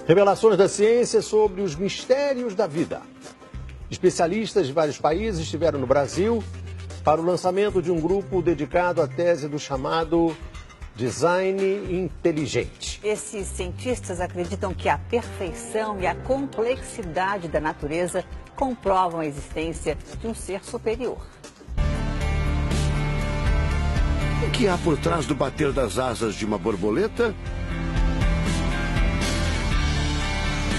Revelações da ciência sobre os mistérios da vida. Especialistas de vários países estiveram no Brasil para o lançamento de um grupo dedicado à tese do chamado design inteligente. Esses cientistas acreditam que a perfeição e a complexidade da natureza comprovam a existência de um ser superior. O que há por trás do bater das asas de uma borboleta?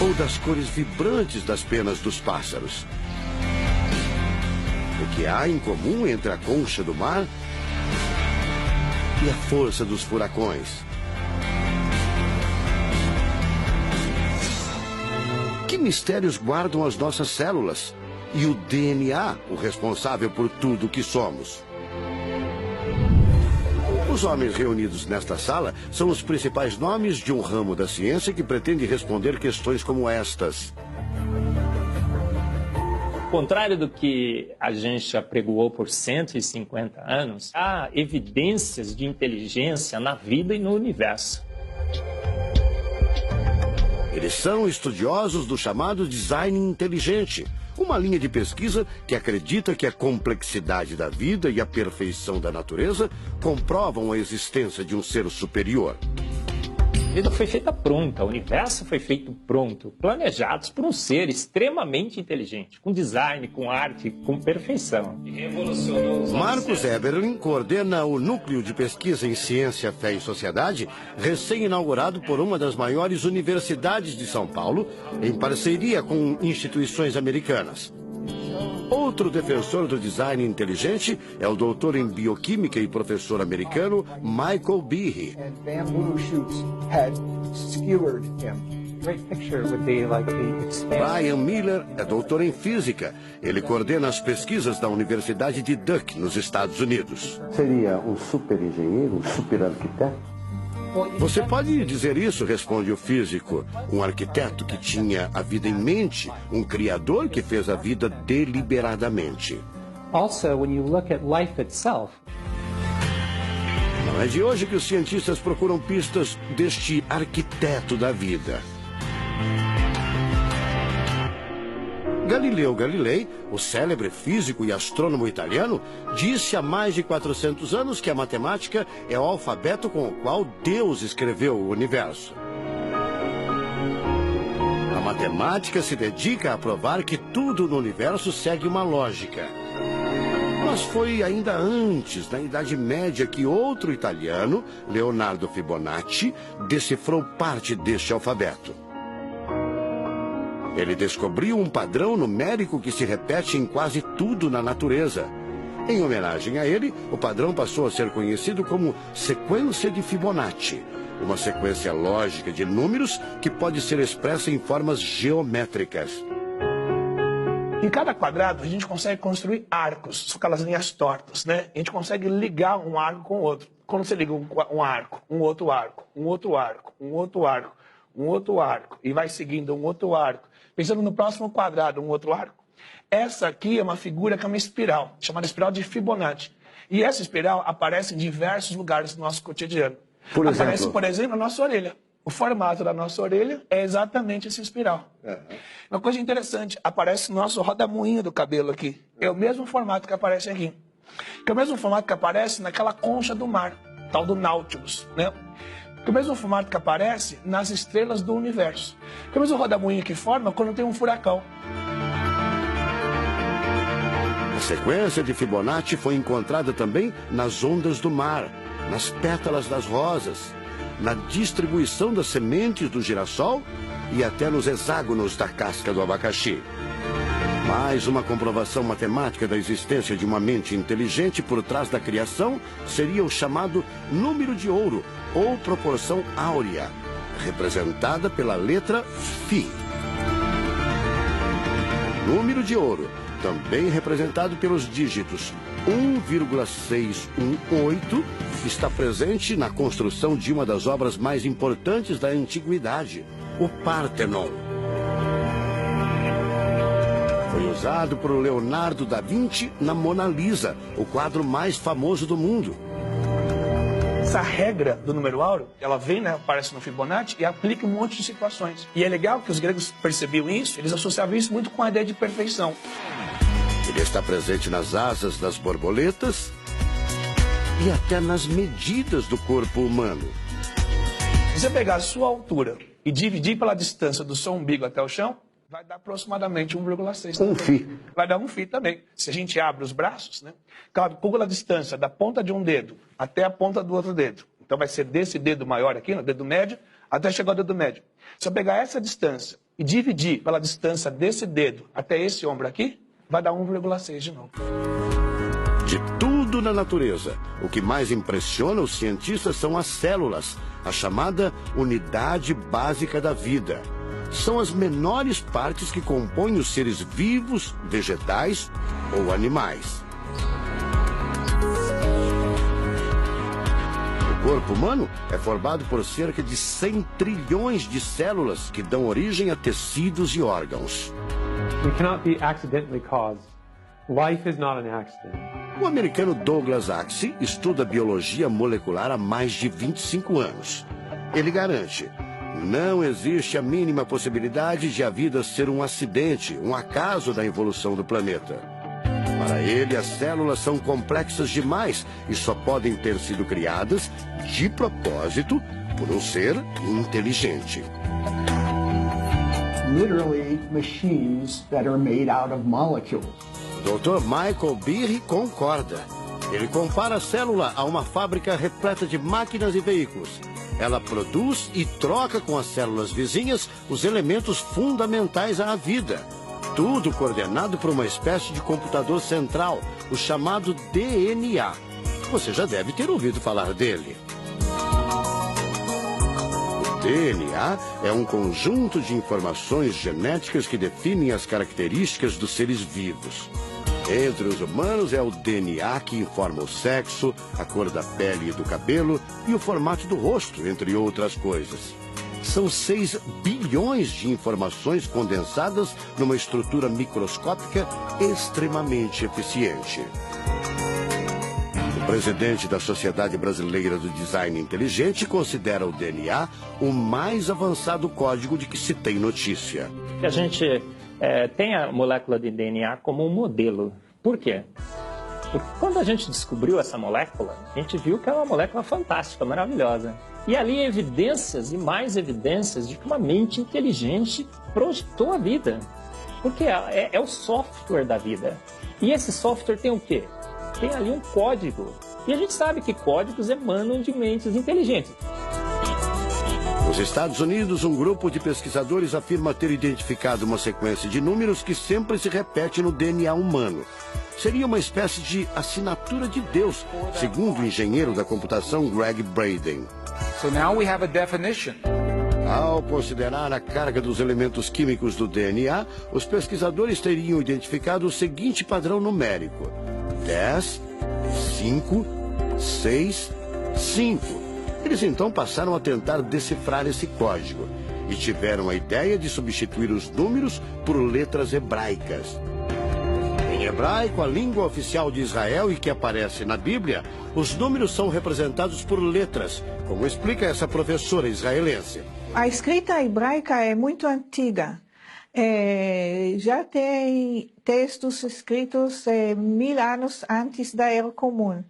Ou das cores vibrantes das penas dos pássaros? O que há em comum entre a concha do mar e a força dos furacões? Que mistérios guardam as nossas células e o DNA, o responsável por tudo o que somos? Os homens reunidos nesta sala são os principais nomes de um ramo da ciência que pretende responder questões como estas. Ao contrário do que a gente apregoou por 150 anos, há evidências de inteligência na vida e no universo. Eles são estudiosos do chamado design inteligente, uma linha de pesquisa que acredita que a complexidade da vida e a perfeição da natureza comprovam a existência de um ser superior. A vida foi feita pronta, o universo foi feito pronto, planejados por um ser extremamente inteligente, com design, com arte, com perfeição. Marcos Eberlin coordena o Núcleo de Pesquisa em Ciência, Fé e Sociedade, recém-inaugurado por uma das maiores universidades de São Paulo, em parceria com instituições americanas. Outro defensor do design inteligente é o doutor em bioquímica e professor americano Michael Behe. Brian Miller é doutor em física. Ele coordena as pesquisas da Universidade de Duke, nos Estados Unidos. Seria um super engenheiro, um super arquiteto? Você pode dizer isso, responde o físico. Um arquiteto que tinha a vida em mente, um criador que fez a vida deliberadamente. Also, when you look at life itself, não é de hoje que os cientistas procuram pistas deste arquiteto da vida. Galileu Galilei, o célebre físico e astrônomo italiano, disse há mais de 400 anos que a matemática é o alfabeto com o qual Deus escreveu o universo. A matemática se dedica a provar que tudo no universo segue uma lógica. Mas foi ainda antes, na Idade Média, que outro italiano, Leonardo Fibonacci, decifrou parte deste alfabeto. Ele descobriu um padrão numérico que se repete em quase tudo na natureza. Em homenagem a ele, o padrão passou a ser conhecido como sequência de Fibonacci, uma sequência lógica de números que pode ser expressa em formas geométricas. Em cada quadrado, a gente consegue construir arcos, são aquelas linhas tortas, né? A gente consegue ligar um arco com o outro. Quando você liga um arco, um outro arco, um outro arco, um outro arco, um outro arco, e vai seguindo um outro arco, pensando no próximo quadrado, um outro arco. Essa aqui é uma figura que é uma espiral, chamada espiral de Fibonacci. E essa espiral aparece em diversos lugares do nosso cotidiano. Aparece, por exemplo, na nossa orelha. O formato da nossa orelha é exatamente essa espiral. Uma coisa interessante, aparece no nosso rodamuinho do cabelo aqui. É o mesmo formato que aparece aqui. Que é o mesmo formato que aparece naquela concha do mar, tal do Nautilus, né? Que é o mesmo formato que aparece nas estrelas do universo. Que é o mesmo rodamuinho que forma quando tem um furacão. A sequência de Fibonacci foi encontrada também nas ondas do mar, nas pétalas das rosas, na distribuição das sementes do girassol e até nos hexágonos da casca do abacaxi. Mais uma comprovação matemática da existência de uma mente inteligente por trás da criação seria o chamado número de ouro, ou proporção áurea, representada pela letra Φ. O número de ouro, também representado pelos dígitos 1,618, está presente na construção de uma das obras mais importantes da antiguidade, o Partenon. Foi usado por Leonardo da Vinci na Mona Lisa, o quadro mais famoso do mundo. Essa regra do número áureo, ela vem, né, aparece no Fibonacci e aplica um monte de situações. E é legal que os gregos percebiam isso, eles associavam isso muito com a ideia de perfeição. Ele está presente nas asas das borboletas e até nas medidas do corpo humano. Se você pegar a sua altura e dividir pela distância do seu umbigo até o chão, vai dar aproximadamente 1,6. Um φ. Vai dar um φ também. Se a gente abre os braços, né? Calcula a distância da ponta de um dedo até a ponta do outro dedo. Então vai ser desse dedo maior aqui, no dedo médio, até chegar ao dedo médio. Se eu pegar essa distância e dividir pela distância desse dedo até esse ombro aqui, vai dar 1,6 de novo. De tudo na natureza, o que mais impressiona os cientistas são as células, a chamada unidade básica da vida. São as menores partes que compõem os seres vivos, vegetais ou animais. O corpo humano é formado por cerca de 100 trilhões de células que dão origem a tecidos e órgãos. We cannot be accidentally caused. Life is not an accident. O americano Douglas Axie estuda biologia molecular há mais de 25 anos. Ele garante: não existe a mínima possibilidade de a vida ser um acidente, um acaso da evolução do planeta. Para ele, as células são complexas demais e só podem ter sido criadas de propósito por um ser inteligente. Literally machines that are made out of molecules. Dr. Michael Birri concorda. Ele compara a célula a uma fábrica repleta de máquinas e veículos. Ela produz e troca com as células vizinhas os elementos fundamentais à vida. Tudo coordenado por uma espécie de computador central, o chamado DNA. Você já deve ter ouvido falar dele. O DNA é um conjunto de informações genéticas que definem as características dos seres vivos. Entre os humanos é o DNA que informa o sexo, a cor da pele e do cabelo e o formato do rosto, entre outras coisas. São 6 bilhões de informações condensadas numa estrutura microscópica extremamente eficiente. O presidente da Sociedade Brasileira do Design Inteligente considera o DNA o mais avançado código de que se tem notícia. A gente tem a molécula de DNA como um modelo. Por quê? Porque quando a gente descobriu essa molécula, a gente viu que é uma molécula fantástica, maravilhosa. E ali evidências e mais evidências de que uma mente inteligente projetou a vida. Porque é o software da vida. E esse software tem o quê? Tem ali um código. E a gente sabe que códigos emanam de mentes inteligentes. Nos Estados Unidos, um grupo de pesquisadores afirma ter identificado uma sequência de números que sempre se repete no DNA humano. Seria uma espécie de assinatura de Deus, segundo o engenheiro da computação Greg Braden. So now we have a definition. Ao considerar a carga dos elementos químicos do DNA, os pesquisadores teriam identificado o seguinte padrão numérico: 10, 5, 6, 5. Eles então passaram a tentar decifrar esse código e tiveram a ideia de substituir os números por letras hebraicas. Em hebraico, a língua oficial de Israel e que aparece na Bíblia, os números são representados por letras, como explica essa professora israelense. A escrita hebraica é muito antiga. Já tem textos escritos 1000 anos antes da Era Comum.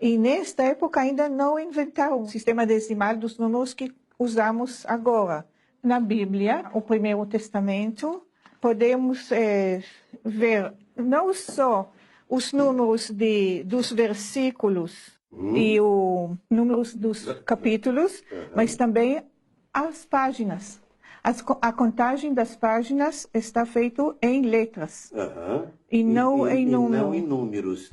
E nesta época ainda não inventaram o sistema decimal dos números que usamos agora. Na Bíblia, o Primeiro Testamento, podemos ver não só os números dos versículos e os números dos capítulos, mas também as páginas. A contagem das páginas está feita em letras e não em números.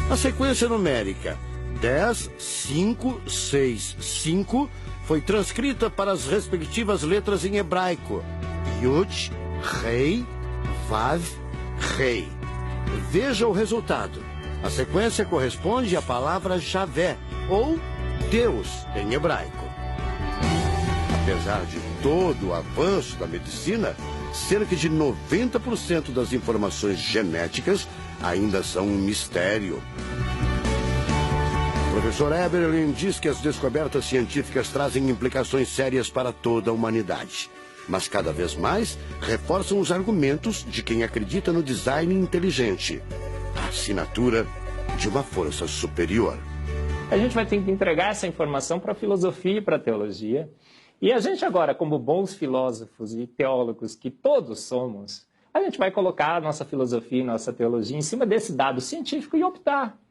A sequência numérica 10, 5, 6, 5 foi transcrita para as respectivas letras em hebraico: Yud, Rei, Vav, Rei. Veja o resultado. A sequência corresponde à palavra Javé, ou Deus, em hebraico. Apesar de todo o avanço da medicina, cerca de 90% das informações genéticas ainda são um mistério. O professor Eberlin diz que as descobertas científicas trazem implicações sérias para toda a humanidade. Mas cada vez mais reforçam os argumentos de quem acredita no design inteligente, a assinatura de uma força superior. A gente vai ter que entregar essa informação para a filosofia e para a teologia. E a gente agora, como bons filósofos e teólogos que todos somos, a gente vai colocar a nossa filosofia e nossa teologia em cima desse dado científico e optar.